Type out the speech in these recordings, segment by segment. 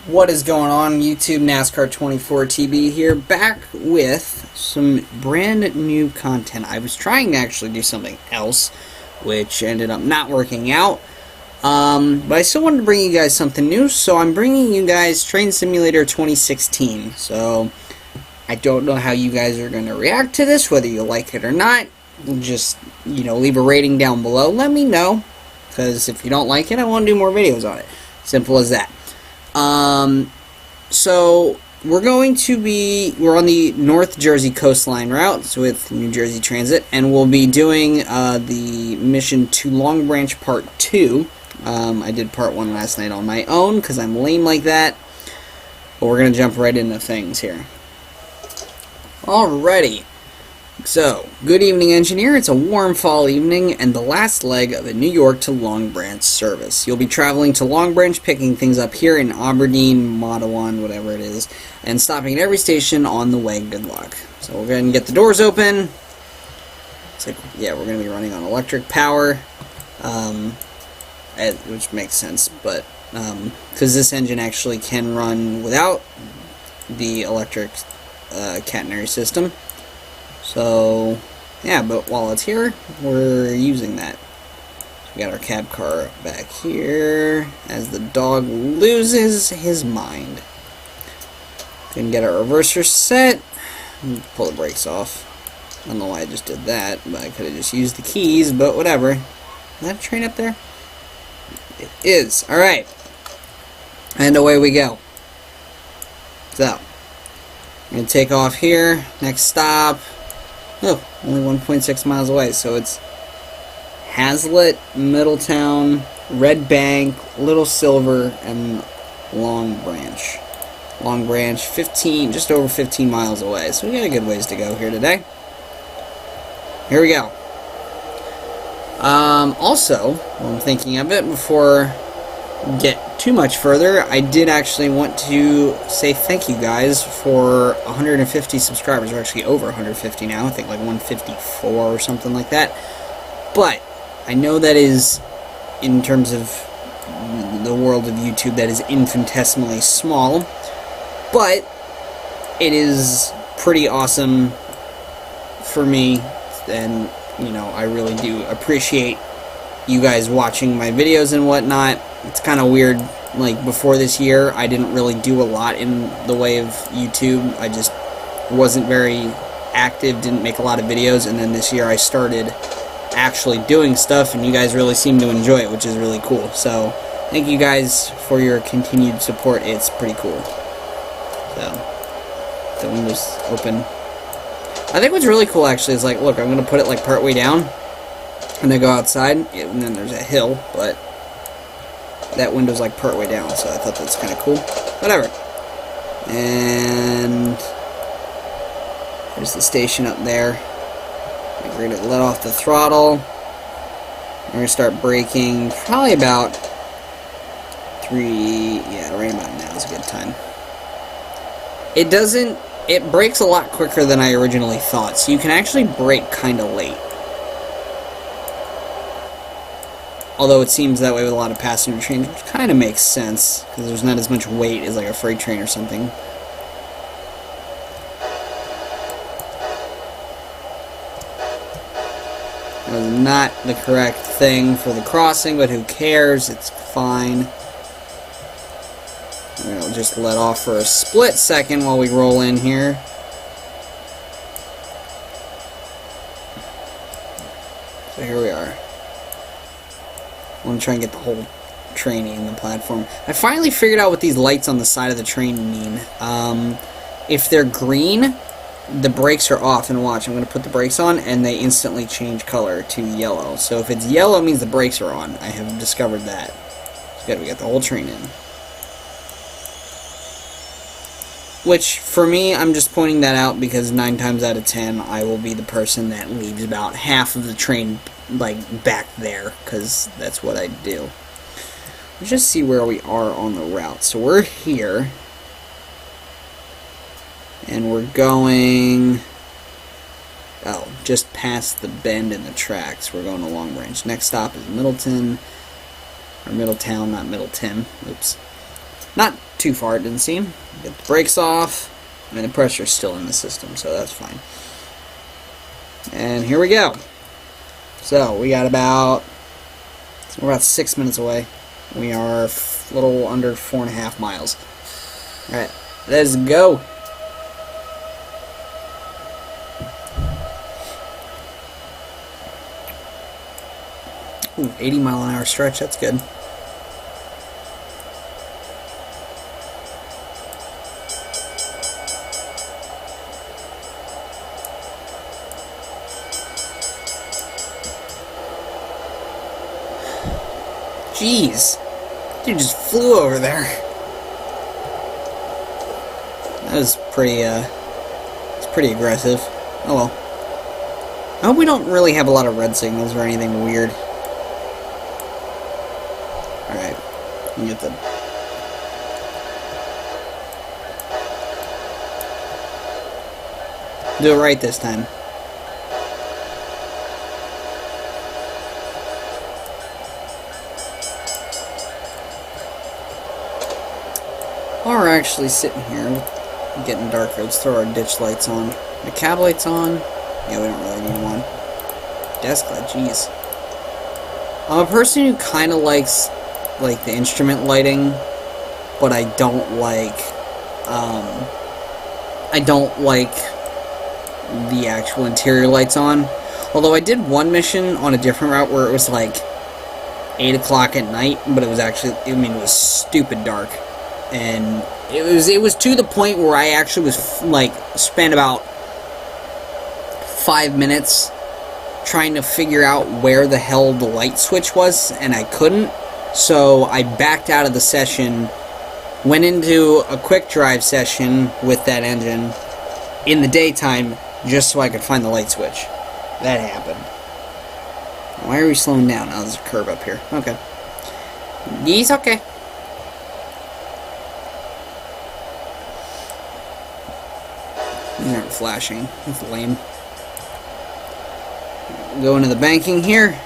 What is going on, YouTube? NASCAR 24 TB here, back with some brand new content. I was trying to actually do something else, which ended up not working out. But I still wanted to bring you guys something new, so I'm bringing you guys Train Simulator 2016. So I don't know how you guys are going to react to this, whether you like it or not. Just, leave a rating down below. Let me know, because if you don't like it, I want to do more videos on it. Simple as that. So we're on the North Jersey coastline route with New Jersey Transit, and we'll be doing the mission to Long Branch Part 2. I did Part 1 last night on my own because I'm lame like that. But we're going to jump right into things here. Alrighty. So, good evening, engineer. It's a warm fall evening and the last leg of a New York to Long Branch service. You'll be traveling to Long Branch, picking things up here in Aberdeen, Matawan, whatever it is, and stopping at every station on the way. Good luck. So we'll go ahead and get the doors open. It's like, yeah, we're going to be running on electric power, which makes sense, but because this engine actually can run without the electric catenary system. So, yeah, but while it's here, we're using that. We got our cab car back here as the dog loses his mind. Can get our reverser set. Pull the brakes off. I don't know why I just did that, but I could have just used the keys, but whatever. Is that a train up there? It is. Alright. And away we go. So, I'm going to take off here. Next stop. Oh, only 1.6 miles away, so it's Hazlitt, Middletown, Red Bank, Little Silver, and Long Branch. Long Branch, just over 15 miles away, so we got a good ways to go here today. Here we go. Also, while I'm thinking of it, before we get too much further, I did actually want to say thank you guys for 150 subscribers. We're actually over 150 now. I think like 154 or something like that. But I know that is, in terms of the world of YouTube, that is infinitesimally small. But it is pretty awesome for me, and I really do appreciate you guys watching my videos and whatnot. It's kind of weird, like before this year I didn't really do a lot in the way of YouTube. I just wasn't very active, didn't make a lot of videos, and then this year I started actually doing stuff, and you guys really seem to enjoy it, which is really cool. So thank you guys for your continued support. It's pretty cool. So the windows open. I think what's really cool actually is, like, look, I'm going to put it like part way down and then go outside, and then there's a hill, but that window's like part way down, so I thought that's kind of cool. Whatever. And there's the station up there. We're going to let off the throttle. We're going to start braking probably about right about now is a good time. It brakes a lot quicker than I originally thought, so you can actually brake kind of late. Although it seems that way with a lot of passenger trains, which kind of makes sense, because there's not as much weight as like a freight train or something. That was not the correct thing for the crossing, but who cares? It's fine. We'll just let off for a split second while we roll in here. So here we are. I'm going to try and get the whole train in the platform. I finally figured out what these lights on the side of the train mean. If they're green, the brakes are off, and watch, I'm going to put the brakes on and they instantly change color to yellow. So if it's yellow, it means the brakes are on. I have discovered that. So we got the whole train in. Which, for me, I'm just pointing that out because 9 times out of 10, I will be the person that leaves about half of the train, like, back there, because that's what I do. Let's just see where we are on the route. So we're here, and we're going, just past the bend in the tracks. We're going to Long Branch. Next stop is Middleton, or Middletown, not Middleton. Oops. Not too far, it didn't seem. Get the brakes off. I mean, the pressure's still in the system, so that's fine. And here we go. So, we got we're about 6 minutes away. We are a little under 4.5 miles. Alright, let's go. Ooh, 80-mile-an-hour stretch, that's good. Jeez, dude just flew over there. That was pretty, it's pretty aggressive. Oh well. I hope we don't really have a lot of red signals or anything weird. Alright, let me get the... Do it right this time. While we're actually sitting here, getting darker, let's throw our ditch lights on. The cab lights on? Yeah, we don't really need one. Desk light, jeez. I'm a person who kind of likes, like, the instrument lighting, but I don't like, the actual interior lights on. Although I did one mission on a different route where it was, like, 8 o'clock at night, but it was actually, I mean, it was stupid dark. And it was to the point where I actually was, like, spent about 5 minutes trying to figure out where the hell the light switch was, and I couldn't. So I backed out of the session, went into a quick drive session with that engine in the daytime just so I could find the light switch. That happened. Why are we slowing down? Oh, there's a curve up here. Okay. He's okay. These aren't flashing. That's lame. Go into the banking here.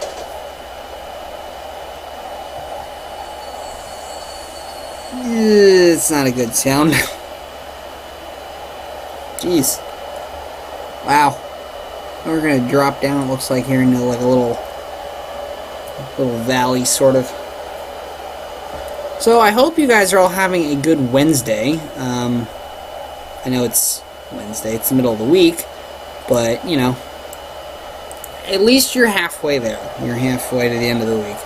It's not a good sound. Jeez. Wow. We're gonna drop down, it looks like, here into like a little valley, sort of. So I hope you guys are all having a good Wednesday. I know it's Wednesday, it's the middle of the week, but, you know, at least you're halfway there. You're halfway to the end of the week.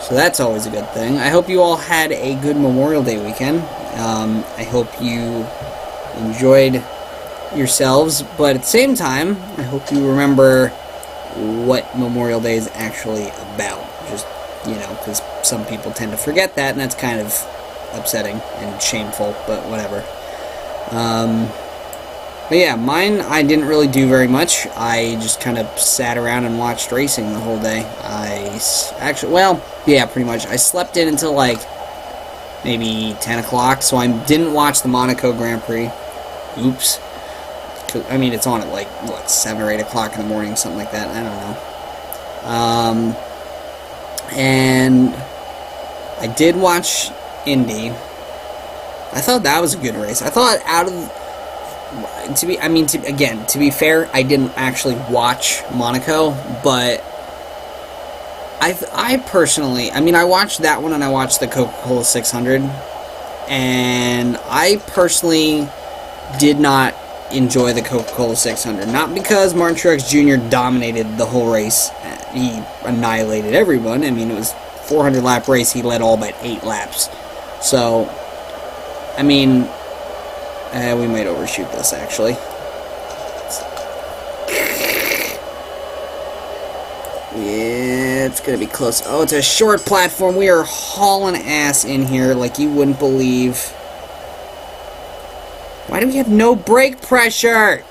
So that's always a good thing. I hope you all had a good Memorial Day weekend. I hope you enjoyed yourselves, but at the same time, I hope you remember what Memorial Day is actually about. Just, you know, because some people tend to forget that, and that's kind of upsetting and shameful, but whatever. But yeah, mine, I didn't really do very much. I just kind of sat around and watched racing the whole day. Well, yeah, pretty much. I slept in until, like, maybe 10 o'clock, so I didn't watch the Monaco Grand Prix. Oops. I mean, it's on at, like, what, 7 or 8 o'clock in the morning, something like that. I don't know. And I did watch Indy. I thought that was a good race. I thought out of... To be fair, I didn't actually watch Monaco, but I personally, I mean, I watched that one and I watched the Coca-Cola 600, and I personally did not enjoy the Coca-Cola 600. Not because Martin Truex Jr. dominated the whole race. He annihilated everyone. I mean, it was a 400-lap race. He led all but 8 laps. So, I mean... we might overshoot this, actually. Yeah, it's gonna be close. Oh, it's a short platform. We are hauling ass in here like you wouldn't believe. Why do we have no brake pressure?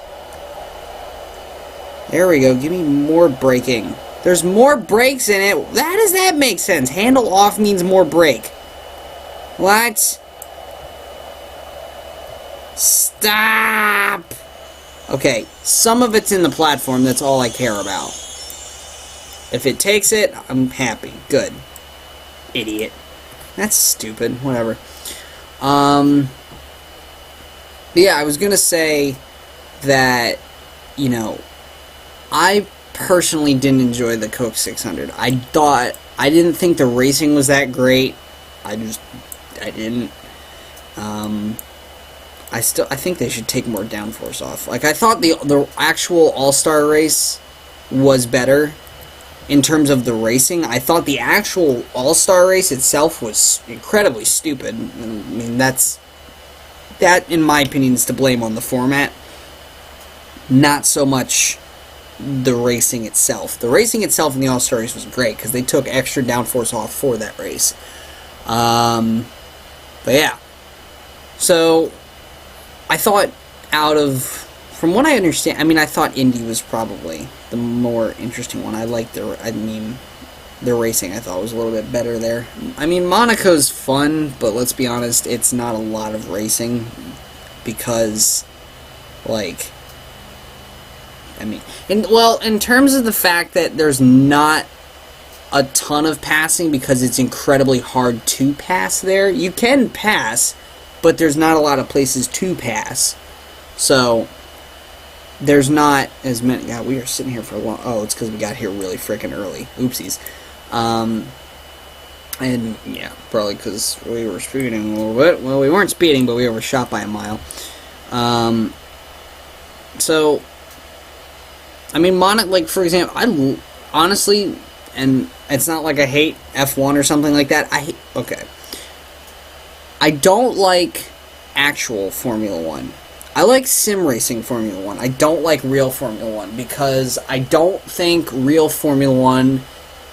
There we go. Give me more braking. There's more brakes in it. How does that make sense? Handle off means more brake. What? Stop! Okay, some of it's in the platform, that's all I care about. If it takes it, I'm happy. Good. Idiot. That's stupid. Whatever. Yeah, I was gonna say that, you know, I personally didn't enjoy the Coke 600. I didn't think the racing was that great. I didn't. I think they should take more downforce off. Like, I thought the actual All-Star race was better in terms of the racing. I thought the actual All-Star race itself was incredibly stupid. I mean, that, in my opinion, is to blame on the format. Not so much the racing itself. The racing itself in the All-Star race was great because they took extra downforce off for that race. But yeah. So, I thought from what I understand, I mean, I thought Indy was probably the more interesting one. I liked the racing I thought was a little bit better there. I mean, Monaco's fun, but let's be honest, it's not a lot of racing because, like, I mean, in terms of the fact that there's not a ton of passing because it's incredibly hard to pass there. You can pass, but there's not a lot of places to pass. So, there's not as many. Yeah, we are sitting here for a long. Oh, it's because we got here really freaking early. Oopsies. And yeah, probably because we were speeding a little bit. Well, we weren't speeding, but we overshot by a mile. So, I mean, like, for example, I honestly, and it's not like I hate F1 or something like that. Okay. I don't like actual Formula 1. I like sim racing Formula 1. I don't like real Formula 1 because I don't think real Formula 1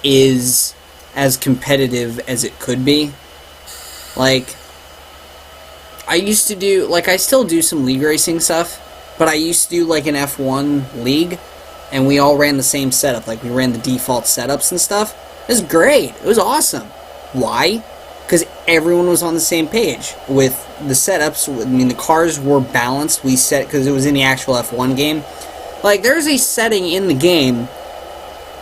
is as competitive as it could be. Like, I used to do, like, I still do some league racing stuff, but I used to do, like, an F1 league, and we all ran the same setup. Like, we ran the default setups and stuff. It was great. It was awesome. Why? Because everyone was on the same page with the setups. I mean, the cars were balanced. We set, because it was in the actual F1 game. Like, there's a setting in the game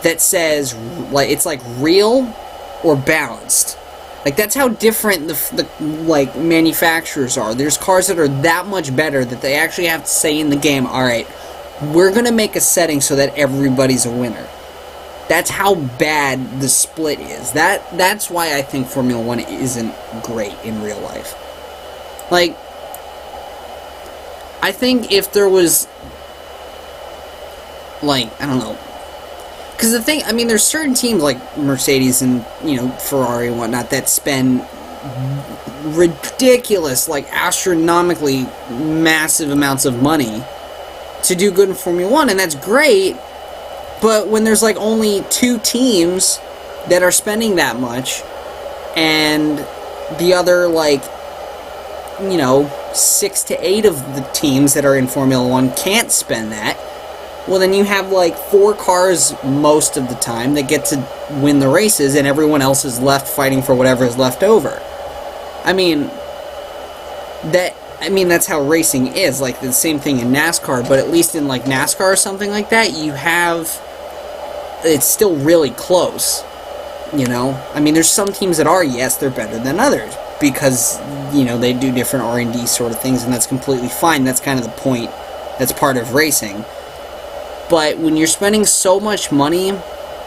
that says, like, it's like real or balanced. Like, that's how different the like, manufacturers are. There's cars that are that much better that they actually have to say in the game, alright, we're going to make a setting so that everybody's a winner. That's how bad the split is. That's why I think Formula 1 isn't great in real life. Like, I think if there was, like, I don't know. Because the thing, I mean, there's certain teams like Mercedes and, you know, Ferrari and whatnot that spend ridiculous, like, astronomically massive amounts of money to do good in Formula 1, and that's great. But when there's, like, only 2 teams that are spending that much, and the other, like, you know, 6 to 8 of the teams that are in Formula 1 can't spend that, well, then you have, like, 4 cars most of the time that get to win the races, and everyone else is left fighting for whatever is left over. I mean, that's how racing is. Like, the same thing in NASCAR, but at least in, like, NASCAR or something like that, you have... It's still really close, you know? I mean, there's some teams that are, yes, they're better than others, because, you know, they do different R&D sort of things, and that's completely fine. That's kind of the point. That's part of racing. But when you're spending so much money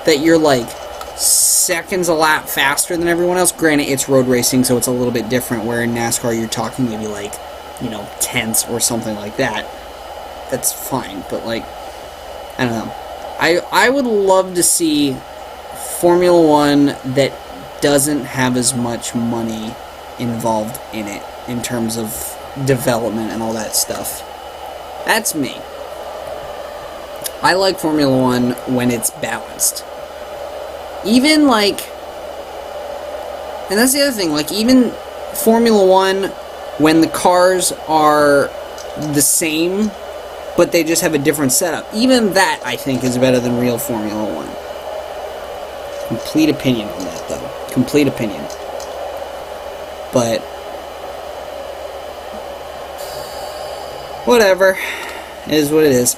that you're, like, seconds a lap faster than everyone else, granted, it's road racing, so it's a little bit different, where in NASCAR you're talking maybe, like, you know, tenths or something like that. That's fine, but, like, I don't know. I would love to see Formula 1 that doesn't have as much money involved in it in terms of development and all that stuff. That's me. I like Formula 1 when it's balanced. Even, like... And that's the other thing, like, even Formula 1, when the cars are the same, but they just have a different setup. Even that, I think, is better than real Formula 1. Complete opinion on that, though. Complete opinion. But... whatever. It is what it is.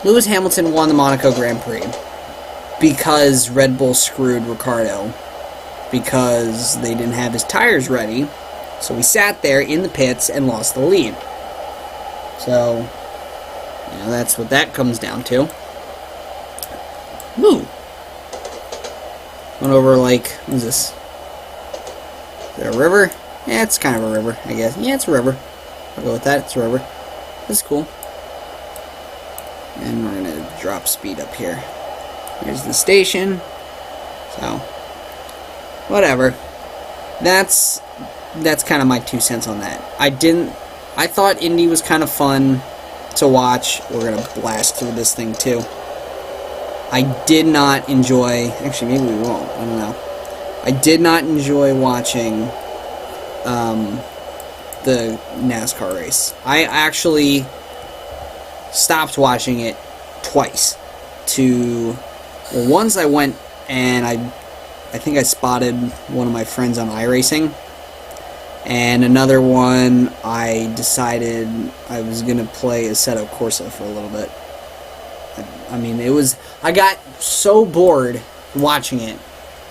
Lewis Hamilton won the Monaco Grand Prix. because Red Bull screwed Ricciardo because they didn't have his tires ready. So we sat there in the pits and lost the lead. So, that's what that comes down to. Woo! Went over, what is this? Is it a river? Yeah, it's kind of a river, I guess. Yeah, it's a river. I'll go with that. It's a river. That's cool. And we're going to drop speed up here. Here's the station. So, whatever. That's kind of my 2 cents on that. I thought Indy was kind of fun to watch. We're going to blast through this thing too. I did not enjoy, actually maybe we won't, I don't know. I did not enjoy watching the NASCAR race. I actually stopped watching it twice. Once I went and I think I spotted one of my friends on iRacing. And another one, I decided I was going to play Assetto Corsa for a little bit. I mean, I got so bored watching it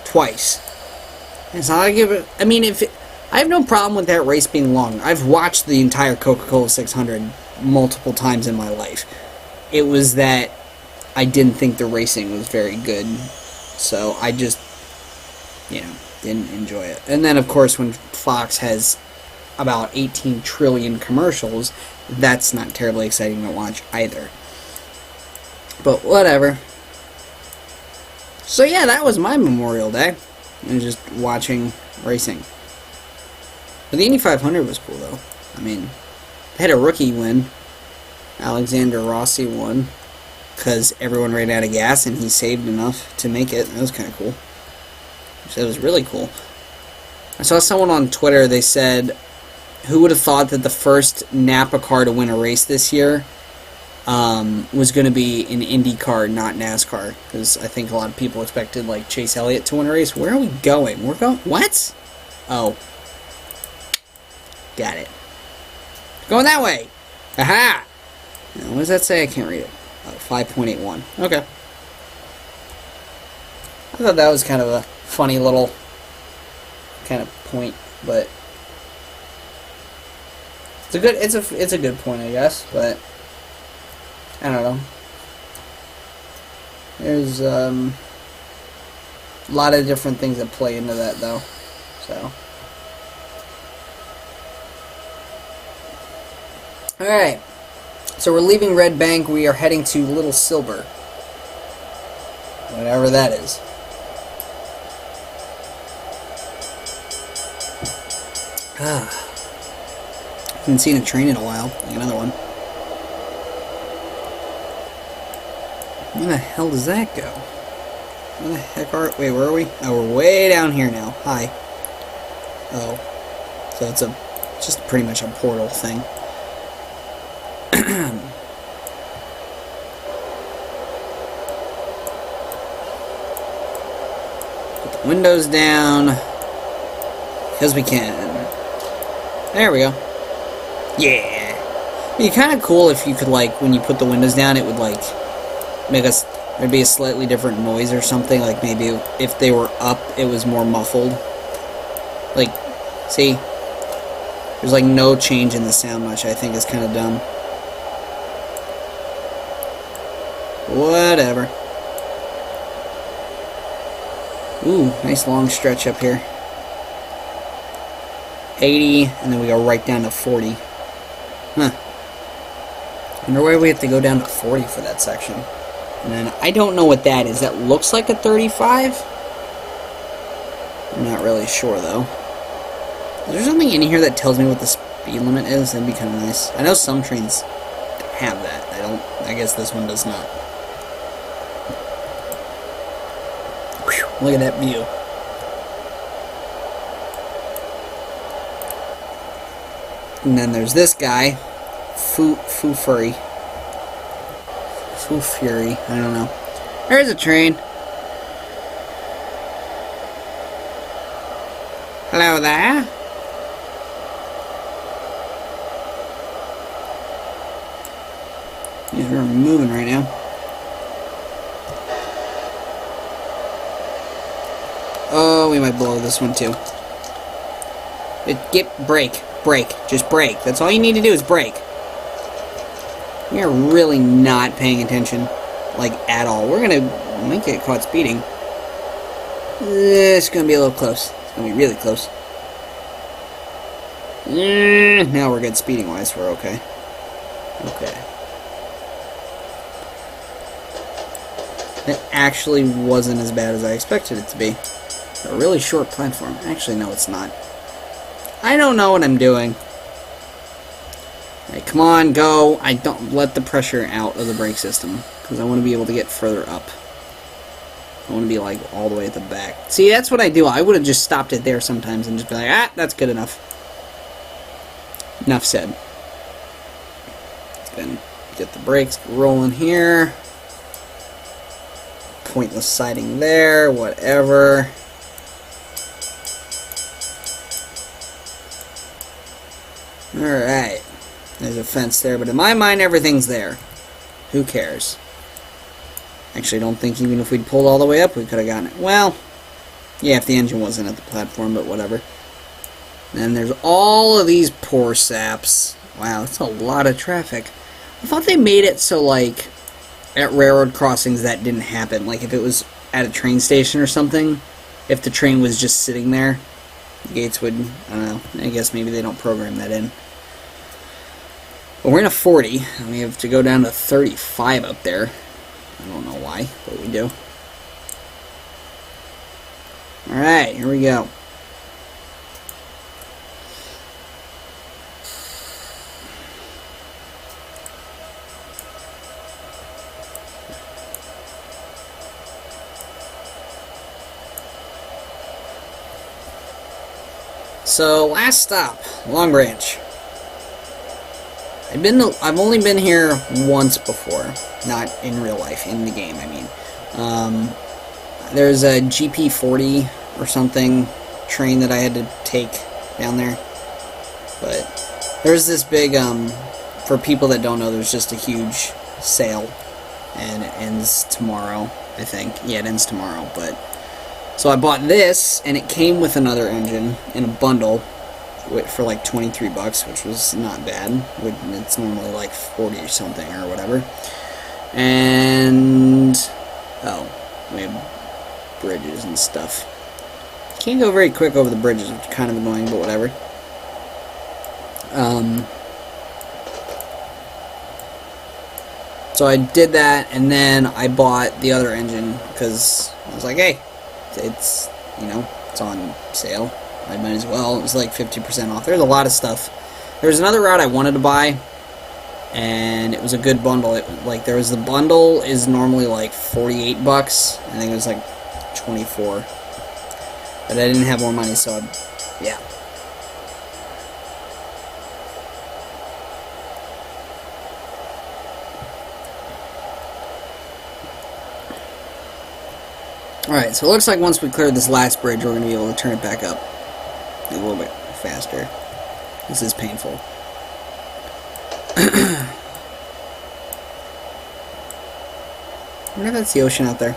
twice. And so I have no problem with that race being long. I've watched the entire Coca-Cola 600 multiple times in my life. It was that I didn't think the racing was very good. So I just, didn't enjoy it. And then, of course, when Fox has about 18 trillion commercials, that's not terribly exciting to watch either. But whatever. So yeah, that was my Memorial Day. I was just watching racing. But the Indy 500 was cool, though. I mean, they had a rookie win. Alexander Rossi won. Because everyone ran out of gas and he saved enough to make it. That was kind of cool. So it was really cool. I saw someone on Twitter, they said, who would have thought that the first Napa car to win a race this year was going to be an Indy car, not NASCAR? Because I think a lot of people expected, Chase Elliott to win a race. Where are we going? We're going... What? Oh. Got it. Going that way. Aha! Now, what does that say? I can't read it. 5.81. Okay. I thought that was kind of a funny little kind of point, but it's a good point, I guess, but I don't know. There's a lot of different things that play into that, though. So, all right. So we're leaving Red Bank. We are heading to Little Silver, whatever that is. Haven't seen a train in a while. Like another one. Where the hell does that go? Where the heck are... Wait, where are we? Oh, we're way down here now. Hi. Oh. So it's just pretty much a portal thing. Put the windows down. Because we can. There we go. Yeah. It'd be kind of cool if you could, when you put the windows down, it would, make us... There'd be a slightly different noise or something. Like, maybe if they were up, it was more muffled. See? There's, no change in the sound much. I think is kind of dumb. Whatever. Ooh, nice long stretch up here. 80, and then we go right down to 40. Huh. I wonder why we have to go down to 40 for that section. And then, I don't know what that is. That looks like a 35? I'm not really sure, though. Is there something in here that tells me what the speed limit is? That'd be kind of nice. I know some trains have that. I guess this one does not. Whew, look at that view. And then there's this guy, Foo Fury, I don't know. There's a train. Hello there. These are moving right now. Oh, we might blow this one too. Brake. Just brake. That's all you need to do is brake. We are really not paying attention, like, at all. We might get caught speeding. It's gonna be a little close. It's gonna be really close. Now we're good speeding-wise. We're okay. Okay. It actually wasn't as bad as I expected it to be. A really short platform. Actually, no, it's not. I don't know what I'm doing. Alright, come on, go. I don't let the pressure out of the brake system, because I want to be able to get further up. I want to be, like, all the way at the back. See, that's what I do. I would have just stopped it there sometimes and just be like, ah, that's good enough. Enough said. Let's go ahead and get the brakes rolling here. Pointless siding there, whatever. Alright. There's a fence there, but in my mind, everything's there. Who cares? Actually, I don't think even if we'd pulled all the way up, we could have gotten it. Well, yeah, if the engine wasn't at the platform, but whatever. Then there's all of these poor saps. Wow, that's a lot of traffic. I thought they made it so, like, at railroad crossings that didn't happen. Like, if it was at a train station or something, if the train was just sitting there, the gates would, I don't know, I guess maybe they don't program that in. But we're in a 40, and we have to go down to 35 up there. I don't know why, but we do. Alright, here we go. So, last stop, Long Branch. I've only been here once before, not in real life, in the game, I mean. There's a GP40 or something train that I had to take down there. But there's this big, for people that don't know, there's just a huge sale. And it ends tomorrow, I think. Yeah, it ends tomorrow, but... So I bought this, and it came with another engine in a bundle for like 23 bucks, which was not bad. It's normally like 40 or something or whatever. And oh, we have bridges and stuff. Can't go very quick over the bridges, which is kind of annoying, but whatever. So I did that, and then I bought the other engine because I was like, hey, it's, you know, it's on sale. I might as well. It was like 50% off. There's a lot of stuff. There was another route I wanted to buy, and it was a good bundle. There was the bundle is normally like 48 bucks. I think it was like 24. But I didn't have more money, so yeah. Alright, so it looks like once we clear this last bridge, we're going to be able to turn it back up a little bit faster. This is painful. I wonder if that's the ocean out there.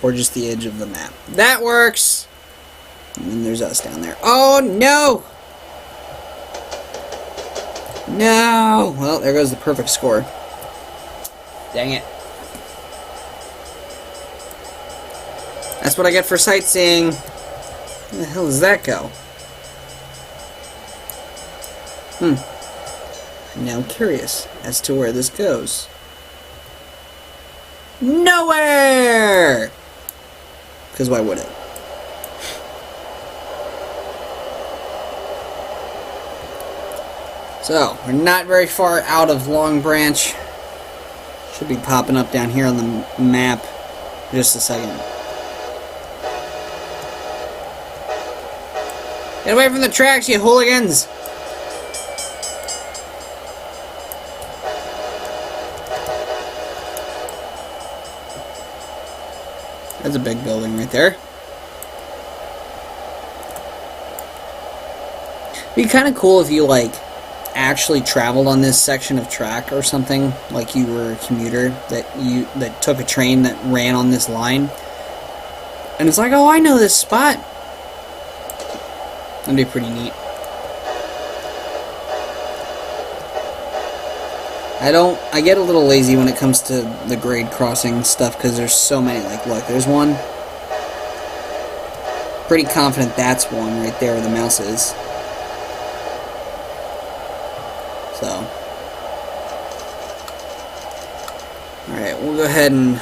Or just the edge of the map. That works! And then there's us down there. Oh, no! No! Well, there goes the perfect score. Dang it. That's what I get for sightseeing. Where the hell does that go? I'm now curious as to where this goes. Nowhere! Because why would it? So, we're not very far out of Long Branch. Should be popping up down here on the map in just a second. Get away from the tracks, you hooligans! That's a big building right there. It'd be kind of cool if you, like, actually traveled on this section of track or something, like you were a commuter that took a train that ran on this line. and it's like, oh, I know this spot. That'd be pretty neat. I get a little lazy when it comes to the grade crossing stuff because there's so many. Like, look, there's one. Pretty confident that's one right there where the mouse is. So. Alright, we'll go ahead and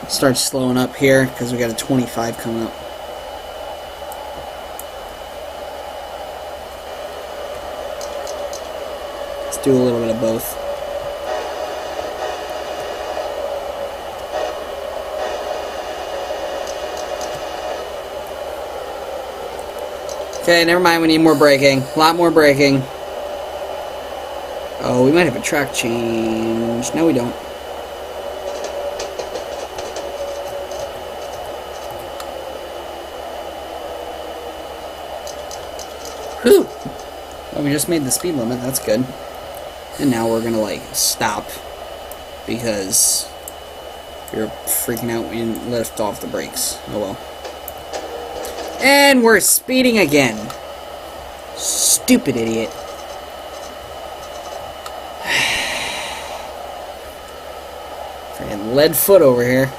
start slowing up here because we got a 25 coming up. Let's do a little bit of both. Okay, never mind, we need more braking. A lot more braking. Oh, we might have a track change. No, we don't. Whew! Well, we just made the speed limit, that's good. And now we're gonna, like, stop. Because we were freaking out, we didn't lift off the brakes. Oh well. And we're speeding again. Stupid idiot. Freaking lead foot over here.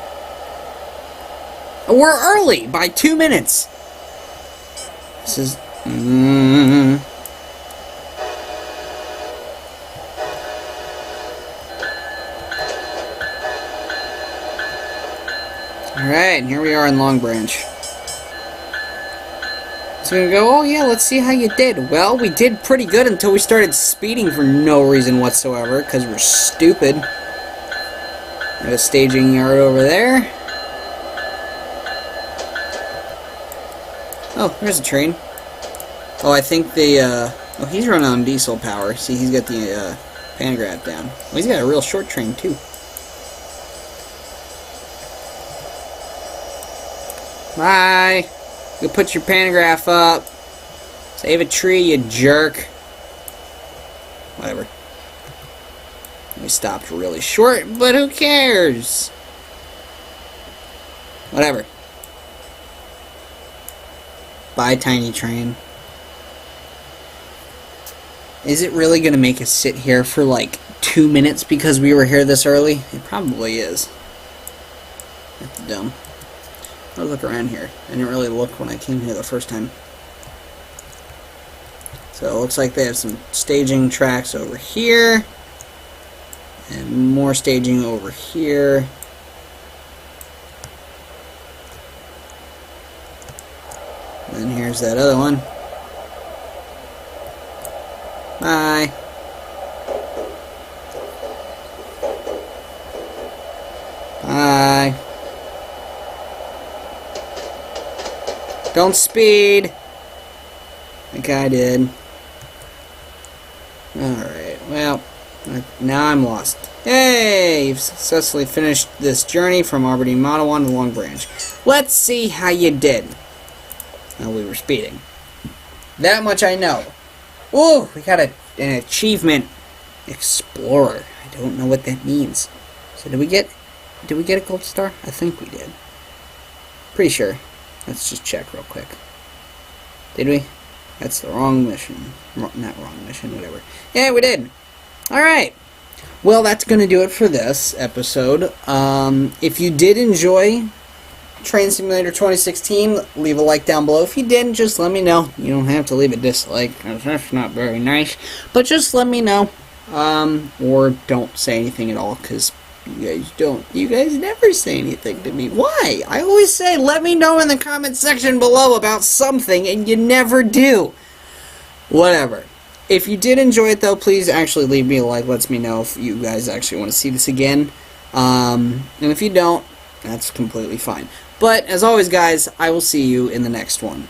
Oh, we're early by 2 minutes. This is... Alright, and here we are in Long Branch. So we're gonna go, oh yeah, let's see how you did. Well, we did pretty good until we started speeding for no reason whatsoever, because we're stupid. We have a staging yard over there. Oh, there's a train. Oh, I think the, oh, he's running on diesel power. See, he's got the, pantograph down. Well, he's got a real short train, too. Bye! Go put your pantograph up. Save a tree, you jerk. Whatever. We stopped really short, but who cares? Whatever. Bye, tiny train. Is it really going to make us sit here for like 2 minutes because we were here this early? It probably is. That's dumb. I'll look around here. I didn't really look when I came here the first time. So it looks like they have some staging tracks over here. And more staging over here. And here's that other one. Bye. Bye. Don't speed. I think I did. Alright, well, now I'm lost. Hey! You've successfully finished this journey from Aberdeen Model 1 to Long Branch. Let's see how you did. Well, we were speeding. That much I know. Ooh, we got an achievement. Explorer. I don't know what that means. So did we get a gold star? I think we did. Pretty sure. Let's just check real quick. Did we? That's the wrong mission. Not wrong mission, whatever. Yeah, we did. Alright. Well, that's going to do it for this episode. If you did enjoy Train Simulator 2016, leave a like down below. If you didn't, just let me know. You don't have to leave a dislike, 'cause that's not very nice. But just let me know. Or don't say anything at all, because you guys never say anything to me. Why? I always say, let me know in the comment section below about something, and you never do. Whatever. If you did enjoy it, though, please actually leave me a like. Lets me know if you guys actually want to see this again. And if you don't, that's completely fine. But, as always, guys, I will see you in the next one.